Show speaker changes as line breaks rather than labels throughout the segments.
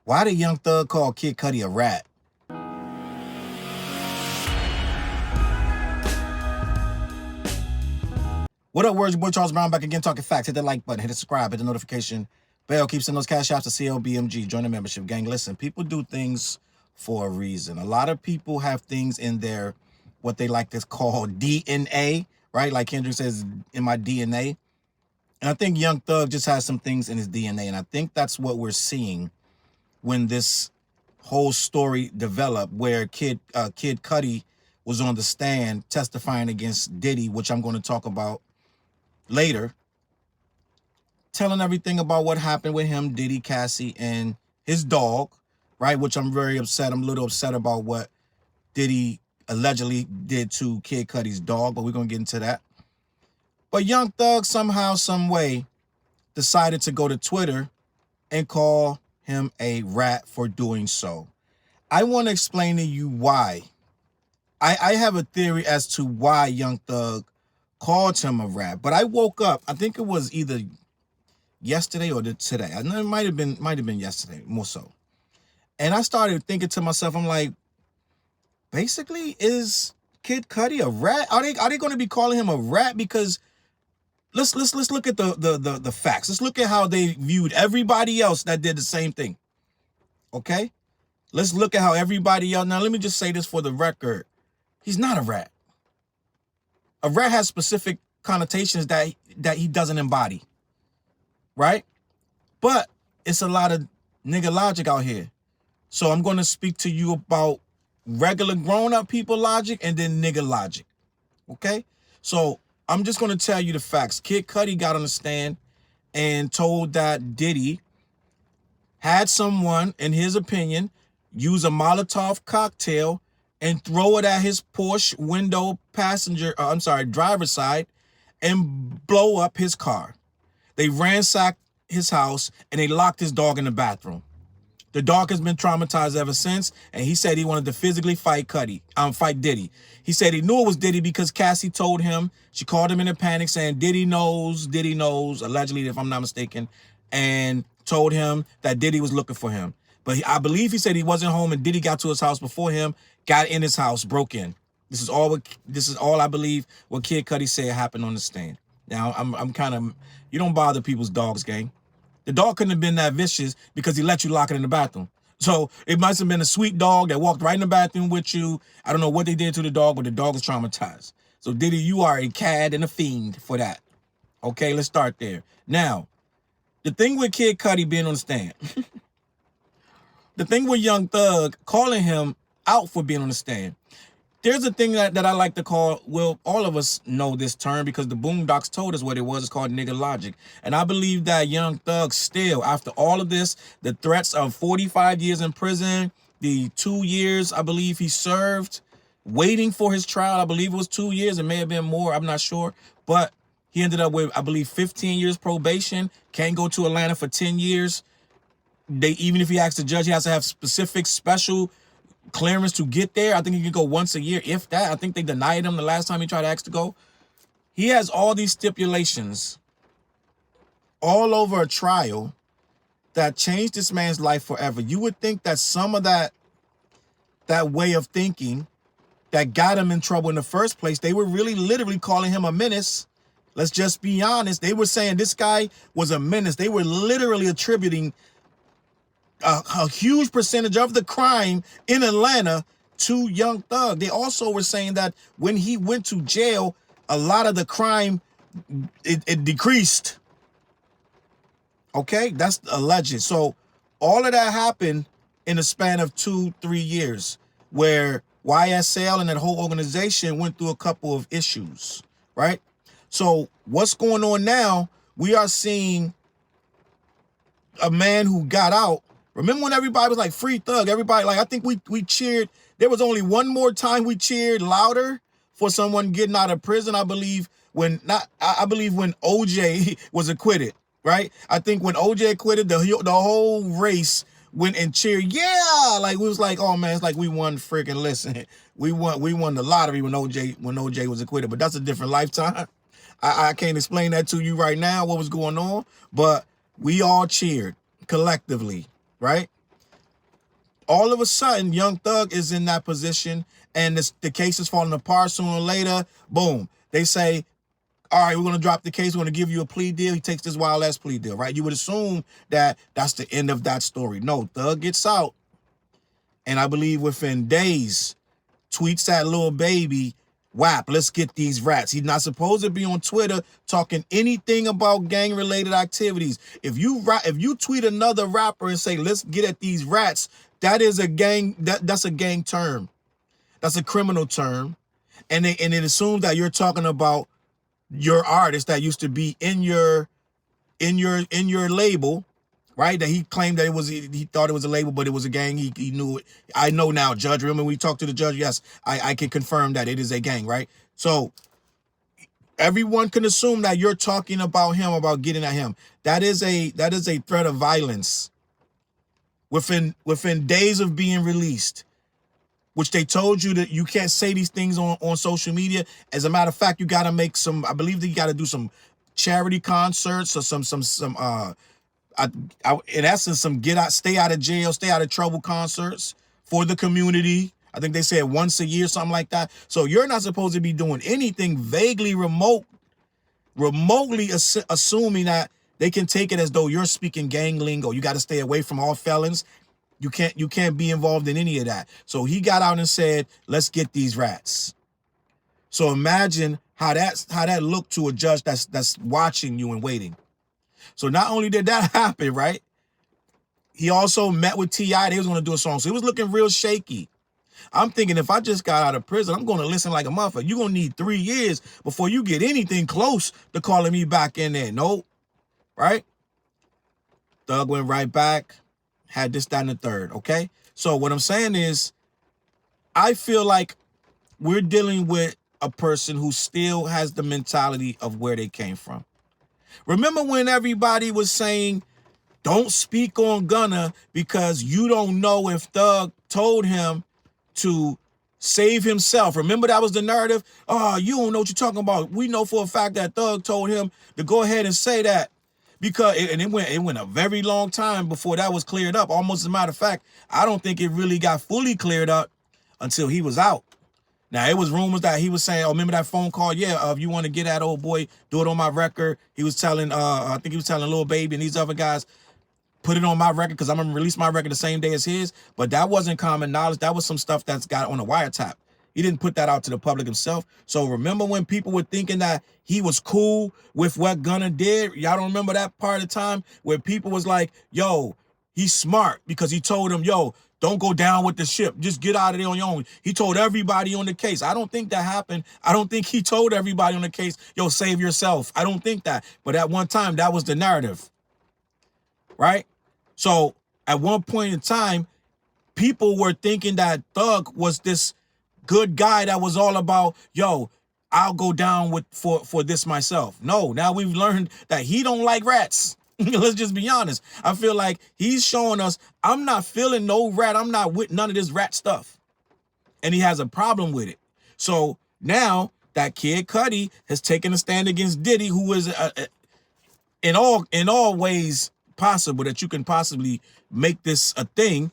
Why did Young Thug call Kid Cudi a rat? What up, words? Your boy Charles Brown back again talking facts. Hit that like button, hit the subscribe, hit the notification bell. Keep sending those Cashapp to CLBMG. Join the membership gang. Listen, people do things for a reason. A lot of people have things in their, what they like to call DNA, right? Like Kendrick says, in my DNA. And I think Young Thug just has some things in his DNA. And I think that's what we're seeing when this whole story developed, where Kid Cudi was on the stand testifying against Diddy, which I'm going to talk about later, telling everything about what happened with him, Diddy, Cassie, and his dog, right? Which I'm very upset. I'm a little upset about what Diddy allegedly did to Kid Cudi's dog, but we're going to get into that. But Young Thug somehow, some way, decided to go to Twitter and call him a rat for doing so. I want to explain to you why. I have a theory as to why Young Thug called him a rat, but I woke up, I think it was either yesterday or today. I know it might have been yesterday, more so. And I started thinking to myself, I'm like, basically, is Kid Cudi a rat? Are they going to be calling him a rat? Because let's look at the facts. Let's look at how they viewed everybody else that did the same thing. Okay? Let's look at how everybody else. Now, let me just say this for the record. He's not a rat. A rat has specific connotations that he doesn't embody, right? But it's a lot of nigga logic out here. So I'm going to speak to you about regular grown-up people logic and then nigga logic, okay? So I'm just going to tell you the facts. Kid Cudi got on the stand and told that Diddy had someone, in his opinion, use a Molotov cocktail and throw it at his Porsche window driver's side and blow up his car. They ransacked his house and they locked his dog in the bathroom. The dog has been traumatized ever since, and he said he wanted to physically fight Diddy. He said he knew it was Diddy because Cassie told him, she called him in a panic saying, Diddy knows, allegedly, if I'm not mistaken, and told him that Diddy was looking for him. But I believe he said he wasn't home and Diddy got to his house before him, got in his house, broke in. This is all I believe what Kid Cudi said happened on the stand. Now, I'm kind of, you don't bother people's dogs, gang. The dog couldn't have been that vicious because he let you lock it in the bathroom. So it must have been a sweet dog that walked right in the bathroom with you. I don't know what they did to the dog, but the dog was traumatized. So Diddy, you are a cad and a fiend for that. Okay, let's start there. Now, the thing with Kid Cudi being on the stand, the thing with Young Thug calling him out for being on the stand, there's a thing that I like to call, well, all of us know this term because the Boondocks told us what it was. It's called nigga logic. And I believe that Young Thug still, after all of this, the threats of 45 years in prison, the 2 years, I believe he served, waiting for his trial, I believe it was 2 years. It may have been more, I'm not sure. But he ended up with, I believe, 15 years probation, can't go to Atlanta for 10 years. Even if he asks the judge, he has to have special clearance to get there. I think he can go once a year, if that. I think they denied him the last time he tried to ask to go. He has all these stipulations all over a trial that changed this man's life forever. You would think that some of that way of thinking that got him in trouble in the first place, they were really literally calling him a menace. Let's just be honest. They were saying this guy was a menace. They were literally attributing a huge percentage of the crime in Atlanta to Young Thug. They also were saying that when he went to jail, a lot of the crime, it decreased. Okay, that's alleged. So all of that happened in a span of 2-3 years, where YSL and that whole organization went through a couple of issues, right? So what's going on now? We are seeing a man who got out. Remember when everybody was like, free Thug? Everybody, like, I think we cheered. There was only one more time we cheered louder for someone getting out of prison. I believe when OJ was acquitted, right? I think when OJ acquitted, the whole race went and cheered. Yeah, like we was like, oh man, it's like we won freaking. Listen, we won the lottery when OJ was acquitted. But that's a different lifetime. I can't explain that to you right now, what was going on, but we all cheered collectively, right? All of a sudden, Young Thug is in that position, and the case is falling apart sooner or later. Boom. They say, all right, we're going to drop the case. We're going to give you a plea deal. He takes this wild-ass plea deal, right? You would assume that that's the end of that story. No, Thug gets out, and I believe within days, tweets that little baby, WAP, let's get these rats. He's not supposed to be on Twitter talking anything about gang-related activities. If you tweet another rapper and say, let's get at these rats, that is a gang, that's a gang term. That's a criminal term. And it assumes that you're talking about your artist that used to be in your label, right? That he claimed that he thought it was a label, but it was a gang. He knew it. I know now, Judge. Remember we talked to the judge? Yes, I can confirm that it is a gang, right? So everyone can assume that you're talking about him, about getting at him. That is a threat of violence within days of being released, which they told you that you can't say these things on social media. As a matter of fact, you got to make some, I believe that you got to do some charity concerts or some in essence, some stay out of jail, stay out of trouble concerts for the community. I think they said once a year, something like that. So you're not supposed to be doing anything vaguely remotely assuming that they can take it as though you're speaking gang lingo. You got to stay away from all felons. You can't be involved in any of that. So he got out and said, let's get these rats. So imagine how that looked to a judge that's watching you and waiting. So not only did that happen, right? He also met with T.I. They was going to do a song. So it was looking real shaky. I'm thinking if I just got out of prison, I'm going to listen like a motherfucker. You're going to need 3 years before you get anything close to calling me back in there. Nope. Right? Thug went right back. Had this, that, and the third. Okay? So what I'm saying is, I feel like we're dealing with a person who still has the mentality of where they came from. Remember when everybody was saying, don't speak on Gunna because you don't know if Thug told him to save himself. Remember that was the narrative? Oh, you don't know what you're talking about. We know for a fact that Thug told him to go ahead and say that. Because it went a very long time before that was cleared up. Almost as a matter of fact, I don't think it really got fully cleared up until he was out. Now, it was rumors that he was saying, oh, remember that phone call? Yeah, if you want to get that old boy, do it on my record. He was telling, I think he was telling Lil Baby and these other guys, put it on my record because I'm going to release my record the same day as his. But that wasn't common knowledge. That was some stuff that's got on a wiretap. He didn't put that out to the public himself. So remember when people were thinking that he was cool with what Gunna did? Y'all don't remember that part of the time where people was like, yo, he's smart because he told him, yo, don't go down with the ship. Just get out of there on your own. He told everybody on the case. I don't think that happened. I don't think he told everybody on the case, yo, save yourself. I don't think that. But at one time, that was the narrative. Right? So at one point in time, people were thinking that Thug was this good guy that was all about, yo, I'll go down with for this myself. No, now we've learned that he don't like rats. Let's just be honest. I feel like he's showing us, I'm not feeling no rat. I'm not with none of this rat stuff. And he has a problem with it. So now that kid Cudi has taken a stand against Diddy, who is in all ways possible that you can possibly make this a thing.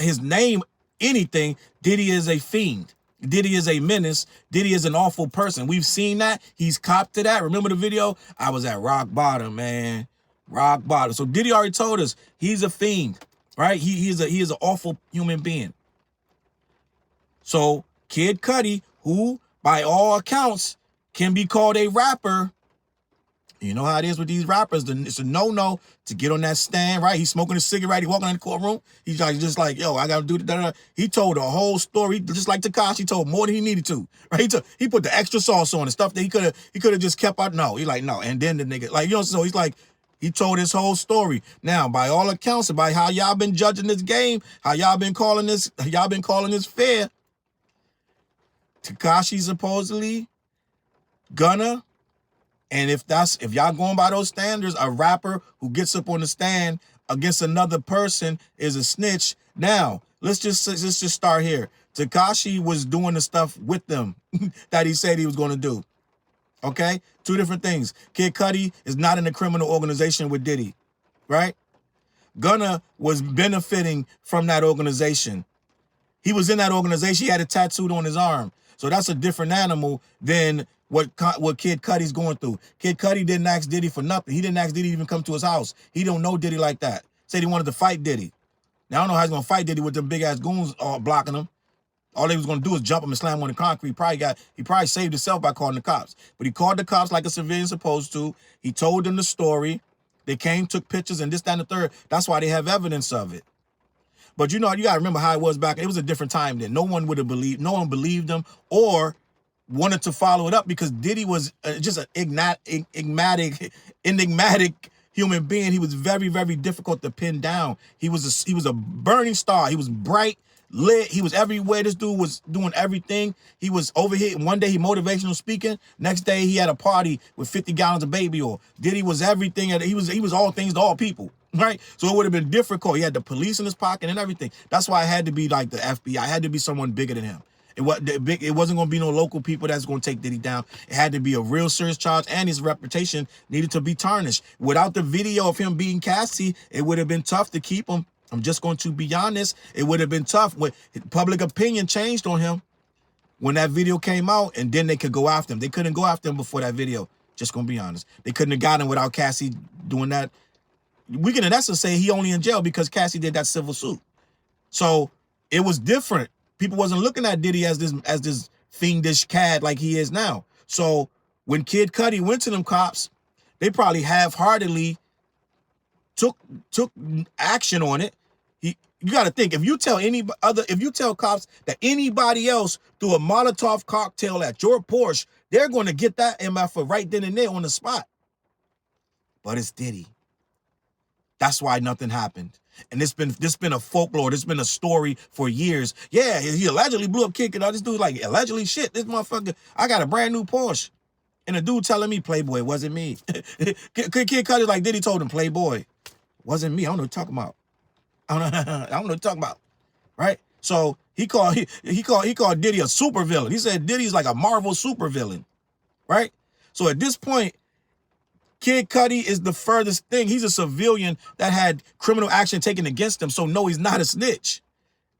His name, anything, Diddy is a fiend. Diddy is a menace. Diddy is an awful person. We've seen that. He's copped to that. Remember the video? I was at rock bottom, man. Rock bottom. So Diddy already told us he's a fiend, right? He is an awful human being. So Kid Cudi, who by all accounts can be called a rapper, you know how it is with these rappers. It's a no-no to get on that stand, right? He's smoking a cigarette. He walking in the courtroom. He's just like, yo, I got to do the. He told a whole story, just like Tekashi told more than he needed to, right? He put the extra sauce on the stuff that he could have just kept out. No, he like, no. And then the nigga, like, you know, so he's like, he told his whole story. Now, by all accounts, by how y'all been judging this game, how y'all been calling this fair, Tekashi supposedly, Gunna, and if y'all going by those standards, a rapper who gets up on the stand against another person is a snitch. Now, let's just start here. Tekashi was doing the stuff with them that he said he was going to do. Okay? Two different things. Kid Cudi is not in a criminal organization with Diddy, right? Gunna was benefiting from that organization. He was in that organization. He had it tattooed on his arm. So that's a different animal than what Kid Cudi's going through. Kid Cudi didn't ask Diddy for nothing. He didn't ask Diddy to even come to his house. He don't know Diddy like that. Said he wanted to fight Diddy. Now, I don't know how he's going to fight Diddy with them big-ass goons blocking him. All they was going to do is jump him and slam him on the concrete. He probably saved himself by calling the cops. But he called the cops like a civilian supposed to. He told them the story. They came, took pictures, and this, that, and the third. That's why they have evidence of it. But you know, you got to remember how it was back. It was a different time then. No one would have believed. No one believed him or wanted to follow it up because Diddy was just an enigmatic human being. He was very, very difficult to pin down. He was a burning star. He was bright, lit. He was everywhere. This dude was doing everything. He was over here. One day he motivational speaking. Next day he had a party with 50 gallons of baby oil. Diddy was everything. He was all things to all people. Right? So it would have been difficult. He had the police in his pocket and everything. That's why it had to be like the FBI. It had to be someone bigger than him. It wasn't going to be no local people that's going to take Diddy down. It had to be a real serious charge, and his reputation needed to be tarnished. Without the video of him beating Cassie, it would have been tough to keep him. I'm just going to be honest. It would have been tough when public opinion changed on him when that video came out, and then they could go after him. They couldn't go after him before that video. Just going to be honest. They couldn't have got him without Cassie doing that. We can in essence say he only in jail because Cassie did that civil suit. So it was different. People wasn't looking at Diddy as this fiendish cad like he is now. So when Kid Cudi went to them cops, they probably half-heartedly took action on it. You got to think, if you tell cops that anybody else threw a Molotov cocktail at your Porsche, they're going to get that MF right then and there on the spot. But it's Diddy. That's why nothing happened. And this been a folklore. This been a story for years. Yeah, he allegedly blew up Kid Cudi. This dude like, allegedly shit. This motherfucker, I got a brand new Porsche. And a dude telling me, Playboy, it wasn't me. Kid Cudi like Diddy told him, Playboy, wasn't me. I don't know what you're talking about. I don't know what you're talking about. Right? So he called Diddy a supervillain. He said Diddy's like a Marvel supervillain. Right? So at this point, Kid Cudi is the furthest thing. He's a civilian that had criminal action taken against him. So no, he's not a snitch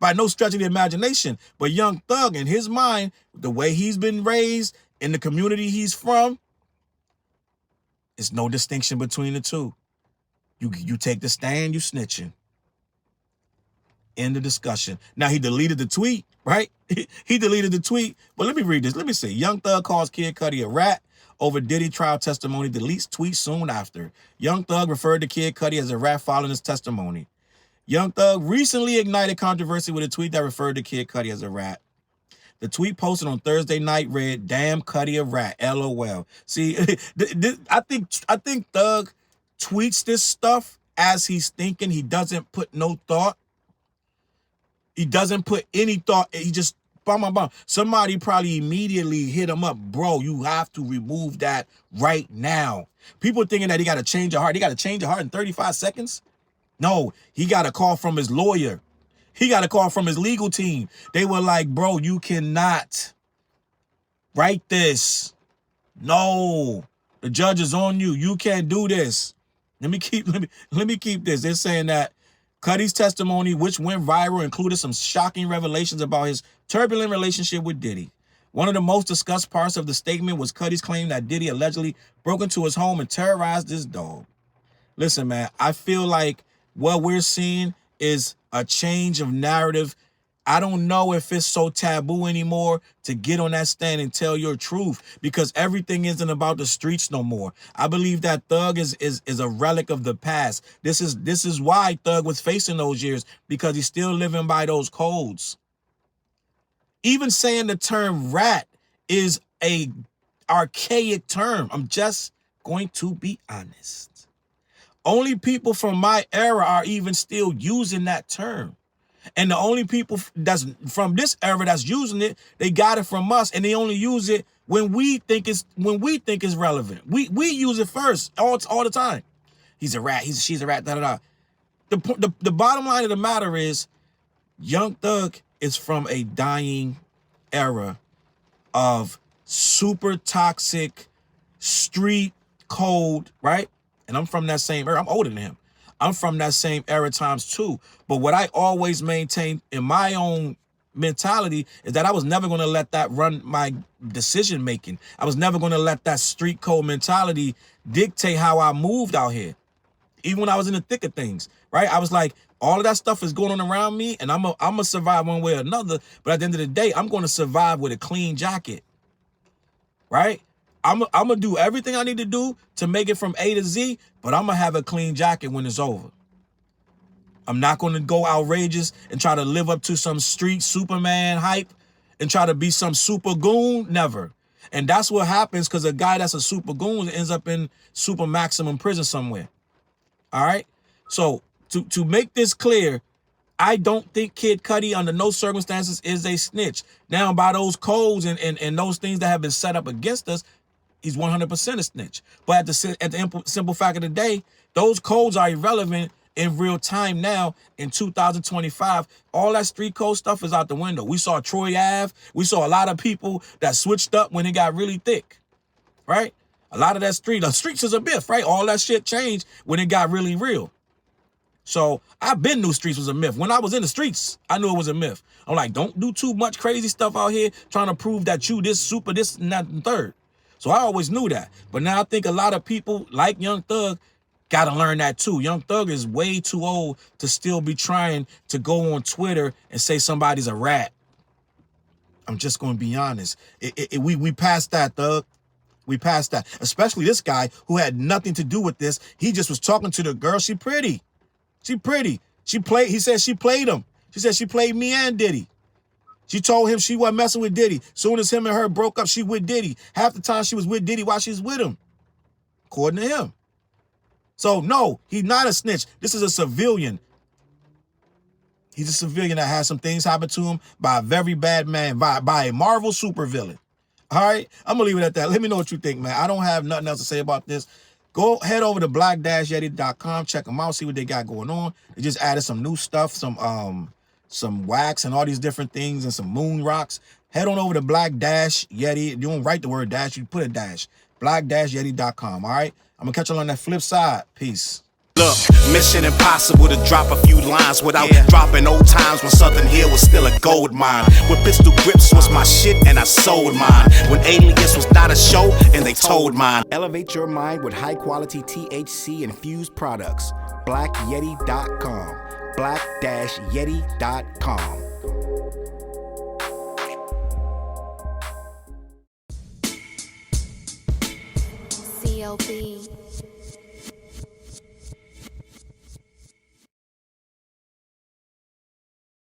by no stretch of the imagination. But Young Thug, in his mind, the way he's been raised, in the community he's from, there's no distinction between the two. You take the stand, you snitching. End of discussion. Now, he deleted the tweet, right? He deleted the tweet. But let me read this. Let me see. Young Thug calls Kid Cudi a rat over Diddy trial testimony, deletes tweet soon after. Young Thug referred to Kid Cudi as a rat following his testimony. Young Thug recently ignited controversy with a tweet that referred to Kid Cudi as a rat. The tweet posted on Thursday night read, "Damn Cudi a rat, LOL." See, I think Thug tweets this stuff as he's thinking. He doesn't put no thought. He doesn't put any thought. He just bam. Somebody probably immediately hit him up. Bro, you have to remove that right now. People thinking that he got to change a heart. He got to change a heart in 35 seconds? No, he got a call from his lawyer. He got a call from his legal team. They were like, bro, you cannot write this. No, the judge is on you. You can't do this. Let me keep this. They're saying that Cudi's testimony, which went viral, included some shocking revelations about his turbulent relationship with Diddy. One of the most discussed parts of the statement was Cudi's claim that Diddy allegedly broke into his home and terrorized his dog. Listen, man, I feel like what we're seeing is a change of narrative. I don't know if it's so taboo anymore to get on that stand and tell your truth because everything isn't about the streets no more. I believe that Thug is a relic of the past. This is why Thug was facing those years, because he's still living by those codes. Even saying the term rat is a archaic term. I'm just going to be honest. Only people from my era are even still using that term. And the only people that's from this era that's using it, they got it from us, and they only use it when we think it's relevant. We use it first all the time. He's a rat. She's a rat. Da da da. The bottom line of the matter is, Young Thug is from a dying era of super toxic street code, right? And I'm from that same era. I'm older than him. I'm from that same era times too. But what I always maintained in my own mentality is that I was never going to let that run my decision making. I was never going to let that street code mentality dictate how I moved out here. Even when I was in the thick of things, right? I was like, all of that stuff is going on around me, and I'm gonna survive one way or another. But at the end of the day, I'm going to survive with a clean jacket, right? I'm gonna do everything I need to do to make it from A to Z, but I'm gonna have a clean jacket when it's over. I'm not going to go outrageous and try to live up to some street Superman hype and try to be some super goon. Never. And that's what happens, because a guy that's a super goon ends up in super maximum prison somewhere. All right? So to make this clear, I don't think Kid Cudi under no circumstances is a snitch. Now, by those codes and those things that have been set up against us, he's 100% a snitch. But at the simple fact of the day, those codes are irrelevant in real time now in 2025. All that street code stuff is out the window. We saw Troy Ave. We saw a lot of people that switched up when it got really thick, right? A lot of that the streets is a myth, right? All that shit changed when it got really real. So I've been knew streets was a myth. When I was in the streets, I knew it was a myth. I'm like, don't do too much crazy stuff out here trying to prove that you this super, this and that and third. So I always knew that. But now I think a lot of people like Young Thug got to learn that too. Young Thug is way too old to still be trying to go on Twitter and say somebody's a rat. I'm just going to be honest. We passed that, Thug. We passed that. Especially this guy who had nothing to do with this. He just was talking to the girl. She pretty. She pretty. He said she played him. She said she played me and Diddy. She told him she wasn't messing with Diddy. Soon as him and her broke up, she with Diddy. Half the time she was with Diddy while she was with him, according to him. So no, he's not a snitch. This is a civilian. He's a civilian that had some things happen to him by a very bad man, by a Marvel supervillain. All right, I'm gonna leave it at that. Let me know what you think, man. I don't have nothing else to say about this. Go head over to black-yeti.com, check them out, see what they got going on. They just added some new stuff, some wax and all these different things and some moon rocks. Head on over to black-yeti. You don't write the word dash, you put a dash. black-yeti.com, all right? I'm gonna catch you on that flip side. Peace.
Look, mission impossible to drop a few lines without dropping old times when Southern Hill was still a gold mine. When pistol grips was my shit and I sold mine. When Alias was not a show and they told mine. Elevate your mind with high quality THC infused products. BlackYeti.com. Black-Yeti.com.
CLB.